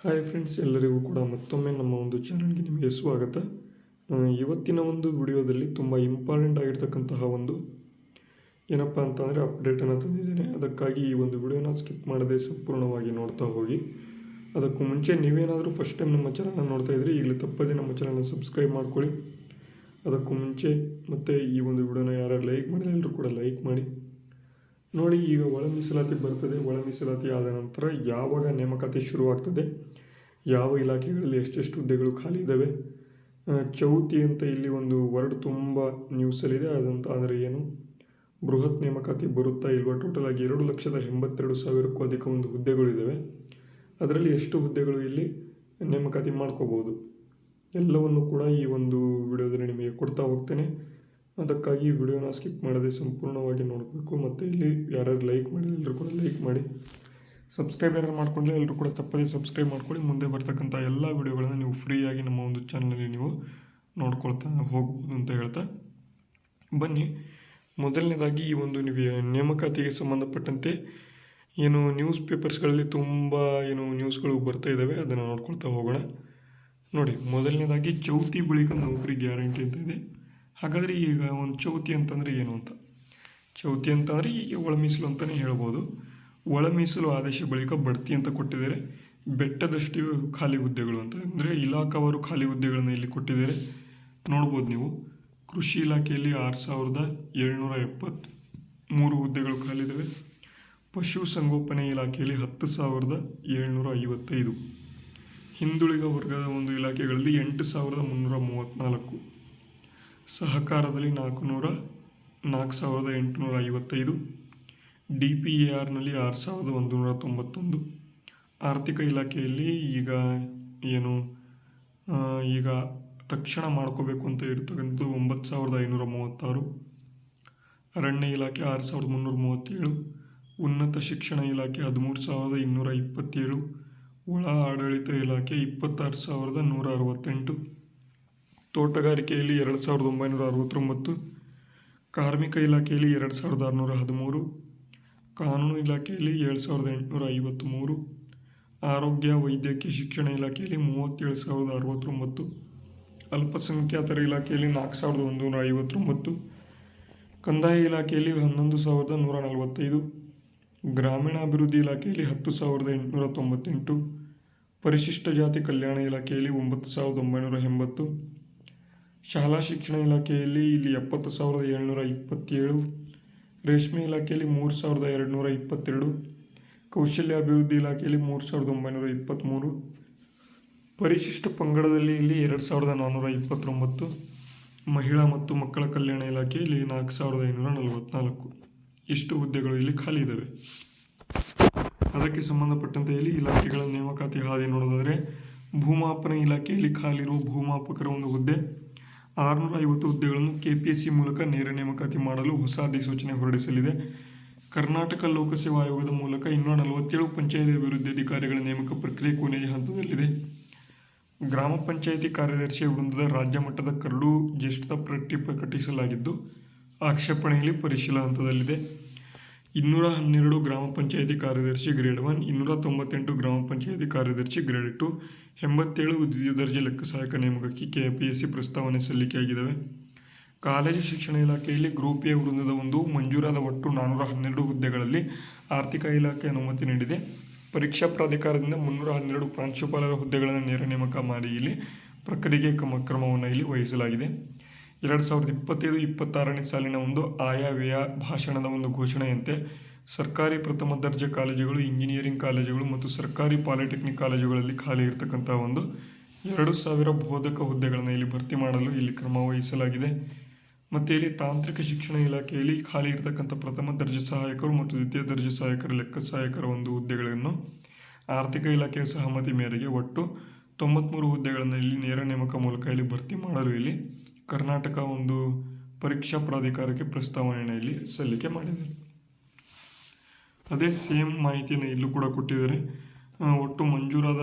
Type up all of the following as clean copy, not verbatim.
Hi friends, ಎಲ್ಲರಿಗೂ ಕೂಡ ಮತ್ತೊಮ್ಮೆ ನಮ್ಮ ಒಂದು ಚಾನಲ್ಗೆ ನಿಮಗೆ ಸ್ವಾಗತ. ಇವತ್ತಿನ ಒಂದು ವಿಡಿಯೋದಲ್ಲಿ ತುಂಬ ಇಂಪಾರ್ಟೆಂಟ್ ಆಗಿರ್ತಕ್ಕಂತಹ ಒಂದು ಏನಪ್ಪ ಅಂತಂದರೆ ಅಪ್ಡೇಟನ್ನು ತಂದಿದ್ದೇನೆ. ಅದಕ್ಕಾಗಿ ಈ ಒಂದು ವಿಡಿಯೋನ ಸ್ಕಿಪ್ ಮಾಡದೆ ಸಂಪೂರ್ಣವಾಗಿ ನೋಡ್ತಾ ಹೋಗಿ. ಅದಕ್ಕೂ ಮುಂಚೆ ನೀವೇನಾದರೂ ಫಸ್ಟ್ ಟೈಮ್ ನಮ್ಮ ಚಾನಲ್ನ ನೋಡ್ತಾ ಇದ್ದರೆ ಈಗಲೇ ತಪ್ಪದೆ ನಮ್ಮ ಚಾನಲ್ನ ಸಬ್ಸ್ಕ್ರೈಬ್ ಮಾಡ್ಕೊಳ್ಳಿ. ಅದಕ್ಕೂ ಮುಂಚೆ ಮತ್ತು ಈ ಒಂದು ವಿಡಿಯೋನ ಯಾರು ಲೈಕ್ ಮಾಡಿದ್ರೆ ಎಲ್ಲರೂ ಕೂಡ ಲೈಕ್ ಮಾಡಿ. ನೋಡಿ, ಈಗ ಒಳ ಮೀಸಲಾತಿ ಬರ್ತದೆ. ಒಳ ಮೀಸಲಾತಿ ಆದ ನಂತರ ಯಾವಾಗ ನೇಮಕಾತಿ ಶುರುವಾಗ್ತದೆ, ಯಾವ ಇಲಾಖೆಗಳಲ್ಲಿ ಎಷ್ಟೆಷ್ಟು ಹುದ್ದೆಗಳು ಖಾಲಿ ಇದ್ದಾವೆ, ಚೌತಿ ಅಂತ ಇಲ್ಲಿ ಒಂದು ವರ್ಡ್ ತುಂಬ ನ್ಯೂಸಲ್ಲಿದೆ. ಅದಂತ ಅಂದರೆ ಏನು, ಬೃಹತ್ ನೇಮಕಾತಿ ಬರುತ್ತಾ ಇಲ್ವಾ, ಟೋಟಲ್ ಆಗಿ 2,82,000ಕ್ಕೂ ಅಧಿಕ ಒಂದು ಹುದ್ದೆಗಳಿದ್ದಾವೆ. ಅದರಲ್ಲಿ ಎಷ್ಟು ಹುದ್ದೆಗಳು ಇಲ್ಲಿ ನೇಮಕಾತಿ ಮಾಡ್ಕೋಬೋದು ಎಲ್ಲವನ್ನು ಕೂಡ ಈ ಒಂದು ವಿಡಿಯೋದಲ್ಲಿ ನಿಮಗೆ ಕೊಡ್ತಾ ಹೋಗ್ತೇನೆ. ಅದಕ್ಕಾಗಿ ವಿಡಿಯೋನ ಸ್ಕಿಪ್ ಮಾಡದೆ ಸಂಪೂರ್ಣವಾಗಿ ನೋಡಬೇಕು. ಮತ್ತು ಇಲ್ಲಿ ಯಾರ್ಯಾರು ಲೈಕ್ ಮಾಡಿದ್ರೆ ಎಲ್ಲರೂ ಕೂಡ ಲೈಕ್ ಮಾಡಿ, ಸಬ್ಸ್ಕ್ರೈಬ್ ಯಾರು ಮಾಡ್ಕೊಂಡ್ರೆ ಎಲ್ಲರೂ ಕೂಡ ತಪ್ಪದೇ ಸಬ್ಸ್ಕ್ರೈಬ್ ಮಾಡ್ಕೊಳ್ಳಿ. ಮುಂದೆ ಬರ್ತಕ್ಕಂಥ ಎಲ್ಲ ವಿಡಿಯೋಗಳನ್ನು ನೀವು ಫ್ರೀಯಾಗಿ ನಮ್ಮ ಒಂದು ಚಾನಲಲ್ಲಿ ನೀವು ನೋಡ್ಕೊಳ್ತಾ ಹೋಗ್ಬೋದು ಅಂತ ಹೇಳ್ತಾ ಬನ್ನಿ. ಮೊದಲನೇದಾಗಿ ಈ ಒಂದು ನೇಮಕಾತಿಗೆ ಸಂಬಂಧಪಟ್ಟಂತೆ ಏನು ನ್ಯೂಸ್ ಪೇಪರ್ಸ್ಗಳಲ್ಲಿ ತುಂಬ ನ್ಯೂಸ್ಗಳು ಬರ್ತಾ ಇದ್ದಾವೆ, ಅದನ್ನು ನೋಡ್ಕೊಳ್ತಾ ಹೋಗೋಣ. ನೋಡಿ, ಮೊದಲನೇದಾಗಿ ಚೌತಿ ಬಳಿಕ ನೌಕರಿ ಗ್ಯಾರಂಟಿ ಅಂತ ಇದೆ. ಹಾಗಾದರೆ ಈಗ ಒಂದು ಚೌತಿ ಅಂತಂದರೆ ಏನು ಅಂತ, ಚೌತಿ ಅಂತಂದರೆ ಈಗ ಒಳ ಮೀಸಲು ಅಂತಲೇ ಹೇಳ್ಬೋದು. ಒಳ ಮೀಸಲು ಆದೇಶ ಬಳಿಕ ಬಡ್ತಿ ಅಂತ ಕೊಟ್ಟಿದ್ದಾರೆ. ಬೆಟ್ಟದಷ್ಟು ಖಾಲಿ ಹುದ್ದೆಗಳು ಅಂತ ಅಂದರೆ ಇಲಾಖಾವಾರು ಖಾಲಿ ಹುದ್ದೆಗಳನ್ನು ಇಲ್ಲಿ ಕೊಟ್ಟಿದ್ದಾರೆ, ನೋಡ್ಬೋದು ನೀವು. ಕೃಷಿ ಇಲಾಖೆಯಲ್ಲಿ 6,773 ಹುದ್ದೆಗಳು ಖಾಲಿ ಇದ್ದಾವೆ. ಪಶು ಸಂಗೋಪನೆ ಇಲಾಖೆಯಲ್ಲಿ 10,755. ಹಿಂದುಳಿದ ವರ್ಗದ ಒಂದು ಇಲಾಖೆಗಳಲ್ಲಿ 8,334. ಸಹಕಾರದಲ್ಲಿ 4,855. DPARನಲ್ಲಿ 6,191. ಆರ್ಥಿಕ ಇಲಾಖೆಯಲ್ಲಿ ಈಗ ತಕ್ಷಣ ಮಾಡ್ಕೋಬೇಕು ಅಂತ ಇರ್ತಕ್ಕಂಥದ್ದು 9,536. ಅರಣ್ಯ ಇಲಾಖೆ 6,337. ಉನ್ನತ ಶಿಕ್ಷಣ ಇಲಾಖೆ 13,227. ಒಳ ಆಡಳಿತ ಇಲಾಖೆ 26,168. ತೋಟಗಾರಿಕೆಯಲ್ಲಿ 2,969. ಕಾರ್ಮಿಕ ಇಲಾಖೆಯಲ್ಲಿ 2,613. ಕಾನೂನು ಇಲಾಖೆಯಲ್ಲಿ 7,853. ಆರೋಗ್ಯ ವೈದ್ಯಕೀಯ ಶಿಕ್ಷಣ ಇಲಾಖೆಯಲ್ಲಿ 37,069. ಅಲ್ಪಸಂಖ್ಯಾತರ ಇಲಾಖೆಯಲ್ಲಿ 4,159. ಕಂದಾಯ ಇಲಾಖೆಯಲ್ಲಿ 11,145. ಗ್ರಾಮೀಣಾಭಿವೃದ್ಧಿ ಇಲಾಖೆಯಲ್ಲಿ 10,898. ಪರಿಶಿಷ್ಟ ಜಾತಿ ಕಲ್ಯಾಣ ಇಲಾಖೆಯಲ್ಲಿ 9,980. ಶಾಲಾ ಶಿಕ್ಷಣ ಇಲಾಖೆಯಲ್ಲಿ ಇಲ್ಲಿ 70,727. ರೇಷ್ಮೆ ಇಲಾಖೆಯಲ್ಲಿ 3,222. ಕೌಶಲ್ಯಾಭಿವೃದ್ಧಿ ಇಲಾಖೆಯಲ್ಲಿ 3,923. ಪರಿಶಿಷ್ಟ ಪಂಗಡದಲ್ಲಿ ಇಲ್ಲಿ 2,429. ಮಹಿಳಾ ಮತ್ತು ಮಕ್ಕಳ ಕಲ್ಯಾಣ ಇಲಾಖೆಯಲ್ಲಿ 4,544. ಇಷ್ಟು ಹುದ್ದೆಗಳು ಇಲ್ಲಿ ಖಾಲಿ ಇದ್ದಾವೆ. ಅದಕ್ಕೆ ಸಂಬಂಧಪಟ್ಟಂತೆ ಇಲ್ಲಿ ಇಲಾಖೆಗಳ ನೇಮಕಾತಿ ಹಾದಿ ನೋಡೋದಾದರೆ, ಭೂಮಾಪನ ಇಲಾಖೆಯಲ್ಲಿ ಖಾಲಿ ಇರುವ ಭೂಮಾಪಕರ ಒಂದು ಹುದ್ದೆ 650 ಹುದ್ದೆಗಳನ್ನು KPSC ಮೂಲಕ ನೇರ ನೇಮಕಾತಿ ಮಾಡಲು ಹೊಸ ಅಧಿಸೂಚನೆ ಹೊರಡಿಸಲಿದೆ. ಕರ್ನಾಟಕ ಲೋಕಸೇವಾ ಆಯೋಗದ ಮೂಲಕ 247 ಪಂಚಾಯತ್ ಅಭಿವೃದ್ಧಿ ಅಧಿಕಾರಿಗಳ ನೇಮಕ ಪ್ರಕ್ರಿಯೆ ಕೊನೆಯ ಹಂತದಲ್ಲಿದೆ. ಗ್ರಾಮ ಪಂಚಾಯಿತಿ ಕಾರ್ಯದರ್ಶಿ ವೃಂದದ ರಾಜ್ಯ ಮಟ್ಟದ ಕರಡು ಜ್ಯೇಷ್ಠತಾ ಪಟ್ಟಿ ಪ್ರಕಟಿಸಲಾಗಿದ್ದು, ಆಕ್ಷೇಪಣೆಯಲ್ಲಿ ಪರಿಶೀಲನಾ ಹಂತದಲ್ಲಿದೆ. 212 ಗ್ರಾಮ ಪಂಚಾಯಿತಿ ಕಾರ್ಯದರ್ಶಿ ಗ್ರೇಡ್ 1, 298 ಗ್ರಾಮ ಪಂಚಾಯಿತಿ ಕಾರ್ಯದರ್ಶಿ ಗ್ರೇಡ್ 2, 87 ದ್ವಿತೀಯ ದರ್ಜೆ ಲೆಕ್ಕ ಸಹಾಯಕ ನೇಮಕಕ್ಕೆ KPSC ಪ್ರಸ್ತಾವನೆ ಸಲ್ಲಿಕೆಯಾಗಿದ್ದಾವೆ. ಕಾಲೇಜು ಶಿಕ್ಷಣ ಇಲಾಖೆಯಲ್ಲಿ ಗ್ರೂಪ್ ಎ ವೃಂದದ ಒಂದು ಮಂಜೂರಾದ ಒಟ್ಟು 412 ಹುದ್ದೆಗಳಲ್ಲಿ ಆರ್ಥಿಕ ಇಲಾಖೆ ಅನುಮತಿ ನೀಡಿದೆ. ಪರೀಕ್ಷಾ ಪ್ರಾಧಿಕಾರದಿಂದ 312 ಪ್ರಾಂಶುಪಾಲರ ಹುದ್ದೆಗಳನ್ನು ನೇರ ನೇಮಕ ಮಾಡಿ ಇಲ್ಲಿ ಪ್ರಕ್ರಿಯೆಗೆ ಕ್ರಮವನ್ನು ಇಲ್ಲಿ ವಹಿಸಲಾಗಿದೆ. 2025-26ನೇ ಸಾಲಿನ ಒಂದು ಆಯವ್ಯಯ ಭಾಷಣದ ಒಂದು ಘೋಷಣೆಯಂತೆ ಸರ್ಕಾರಿ ಪ್ರಥಮ ದರ್ಜೆ ಕಾಲೇಜುಗಳು, ಇಂಜಿನಿಯರಿಂಗ್ ಕಾಲೇಜುಗಳು ಮತ್ತು ಸರ್ಕಾರಿ ಪಾಲಿಟೆಕ್ನಿಕ್ ಕಾಲೇಜುಗಳಲ್ಲಿ ಖಾಲಿ ಇರತಕ್ಕಂಥ ಒಂದು 2,000 ಬೋಧಕ ಹುದ್ದೆಗಳನ್ನು ಇಲ್ಲಿ ಭರ್ತಿ ಮಾಡಲು ಇಲ್ಲಿ ಕ್ರಮ ವಹಿಸಲಾಗಿದೆ. ಮತ್ತು ಇಲ್ಲಿ ತಾಂತ್ರಿಕ ಶಿಕ್ಷಣ ಇಲಾಖೆಯಲ್ಲಿ ಖಾಲಿ ಇರತಕ್ಕಂಥ ಪ್ರಥಮ ದರ್ಜೆ ಸಹಾಯಕರು ಮತ್ತು ದ್ವಿತೀಯ ದರ್ಜೆ ಸಹಾಯಕರ ಲೆಕ್ಕ ಸಹಾಯಕರ ಒಂದು ಹುದ್ದೆಗಳನ್ನು ಆರ್ಥಿಕ ಇಲಾಖೆಯ ಸಹಮತಿ ಮೇರೆಗೆ ಒಟ್ಟು 93 ಹುದ್ದೆಗಳನ್ನು ಇಲ್ಲಿ ನೇರ ನೇಮಕ ಮೂಲಕ ಇಲ್ಲಿ ಭರ್ತಿ ಮಾಡಲು ಇಲ್ಲಿ ಕರ್ನಾಟಕ ಒಂದು ಪರೀಕ್ಷಾ ಪ್ರಾಧಿಕಾರಕ್ಕೆ ಪ್ರಸ್ತಾವನೆಯನ್ನು ಇಲ್ಲಿ ಸಲ್ಲಿಕೆ ಮಾಡಿದ್ದಾರೆ. ಅದೇ ಸೇಮ್ ಮಾಹಿತಿಯನ್ನು ಇಲ್ಲೂ ಕೂಡ ಕೊಟ್ಟಿದ್ದಾರೆ. ಒಟ್ಟು ಮಂಜೂರಾದ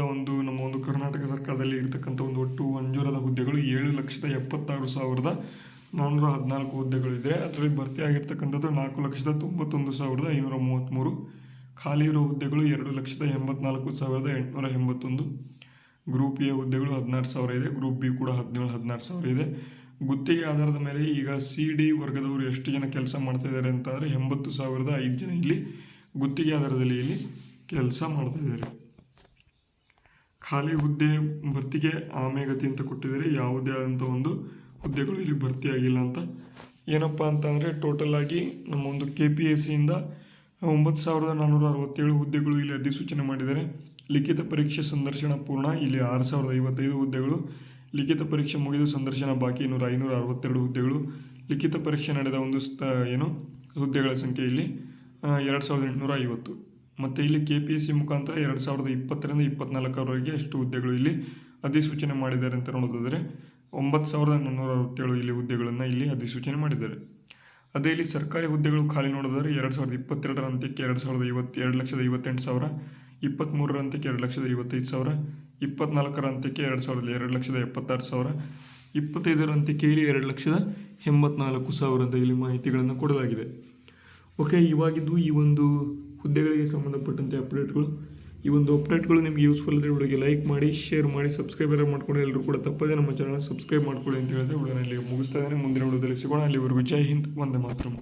ನಮ್ಮ ಒಂದು ಕರ್ನಾಟಕ ಸರ್ಕಾರದಲ್ಲಿ ಇರತಕ್ಕಂಥ ಒಂದು ಒಟ್ಟು ಮಂಜೂರಾದ ಹುದ್ದೆಗಳು 7,76,414 ಹುದ್ದೆಗಳಿದೆ. ಅದರಲ್ಲಿ ಭರ್ತಿ ಆಗಿರ್ತಕ್ಕಂಥದ್ದು 4,91,533. ಖಾಲಿ ಇರೋ ಹುದ್ದೆಗಳು 2,84,881. ಗ್ರೂಪ್ ಎ ಹುದ್ದೆಗಳು 16,000 ಇದೆ. ಗ್ರೂಪ್ ಬಿ ಕೂಡ 16,000 ಇದೆ. ಗುತ್ತಿಗೆ ಆಧಾರದ ಮೇಲೆ ಈಗ CD ವರ್ಗದವರು ಎಷ್ಟು ಜನ ಕೆಲಸ ಮಾಡ್ತಾ ಇದ್ದಾರೆ ಅಂತಂದರೆ 80,005 ಜನ ಇಲ್ಲಿ ಗುತ್ತಿಗೆ ಆಧಾರದಲ್ಲಿ ಇಲ್ಲಿ ಕೆಲಸ ಮಾಡ್ತಾ ಇದ್ದಾರೆ. ಖಾಲಿ ಹುದ್ದೆ ಭರ್ತಿಗೆ ಆಮೆಗತಿ ಅಂತ ಕೊಟ್ಟಿದ್ದಾರೆ. ಯಾವುದೇ ಆದಂಥ ಒಂದು ಹುದ್ದೆಗಳು ಇಲ್ಲಿ ಭರ್ತಿಯಾಗಿಲ್ಲ ಅಂತ. ಏನಪ್ಪ ಅಂತಂದರೆ ಟೋಟಲ್ ಆಗಿ ನಮ್ಮ ಒಂದು KPSCಯಿಂದ 9,467 ಹುದ್ದೆಗಳು ಇಲ್ಲಿ ಅಧಿಸೂಚನೆ ಮಾಡಿದ್ದಾರೆ. ಲಿಖಿತ ಪರೀಕ್ಷೆ ಸಂದರ್ಶನ ಪೂರ್ಣ ಇಲ್ಲಿ 6,055 ಹುದ್ದೆಗಳು. ಲಿಖಿತ ಪರೀಕ್ಷೆ ಮುಗಿದು ಸಂದರ್ಶನ ಬಾಕಿ 562 ಹುದ್ದೆಗಳು. ಲಿಖಿತ ಪರೀಕ್ಷೆ ನಡೆದ ಒಂದು ಹುದ್ದೆಗಳ ಸಂಖ್ಯೆ ಇಲ್ಲಿ 2,850. ಮತ್ತು ಇಲ್ಲಿ KPSC ಮುಖಾಂತರ 2020ರಿಂದ 2024 ಅಷ್ಟು ಹುದ್ದೆಗಳು ಇಲ್ಲಿ ಅಧಿಸೂಚನೆ ಮಾಡಿದ್ದಾರೆ ಅಂತ ನೋಡೋದಾದರೆ 9,467 ಇಲ್ಲಿ ಹುದ್ದೆಗಳನ್ನು ಇಲ್ಲಿ ಅಧಿಸೂಚನೆ ಮಾಡಿದ್ದಾರೆ. ಅದೇ ಇಲ್ಲಿ ಸರ್ಕಾರಿ ಹುದ್ದೆಗಳು ಖಾಲಿ ನೋಡೋದಾದರೆ 2022ರ ಅಂತ್ಯಕ್ಕೆ 2,58,000, 23ರ ಅಂತ್ಯಕ್ಕೆ 2,55,000, 24ರ ಅಂತ್ಯಕ್ಕೆ 2,76,000, 25ರ ಅಂತ್ಯಕ್ಕೆ ಇಲ್ಲಿ 2,84,000 ಅಂತ ಇಲ್ಲಿ ಮಾಹಿತಿಗಳನ್ನು ಕೊಡಲಾಗಿದೆ. ಓಕೆ, ಇವಾಗಿದ್ದು ಈ ಒಂದು ಹುದ್ದೆಗಳಿಗೆ ಸಂಬಂಧಪಟ್ಟಂತೆ ಅಪ್ಡೇಟ್ಗಳು. ಈ ಒಂದು ಅಪ್ಡೇಟ್ಗಳು ನಿಮಗೆ ಯೂಸ್ಫುಲ್ ಆದರೆ ವಿಡಿಯೋಗೆ ಲೈಕ್ ಮಾಡಿ, ಶೇರ್ ಮಾಡಿ, ಸಬ್ಸ್ಕ್ರೈಬರ್ ಮಾಡ್ಕೊಂಡು ಎಲ್ಲರೂ ಕೂಡ ತಪ್ಪದೇ ನಮ್ಮ ಚಾನಲ್ ಸಬ್ಸ್ಕ್ರೈಬ್ ಮಾಡ್ಕೊಳ್ಳಿ ಅಂತ ಹೇಳಿದ್ರೆ ವಿಡಿಯೋನ ಇಲ್ಲಿಗೆ ಮುಗಿಸ್ತಾ ಇದ್ದೇನೆ. ಮುಂದಿನ ವಿಡಿಯೋದಲ್ಲಿ ಸಿಗೋಣ. ಅಲ್ಲಿವರೆಗೂ ಜೈ ಹಿಂದ್, ವಂದೇ ಮಾತರಂ.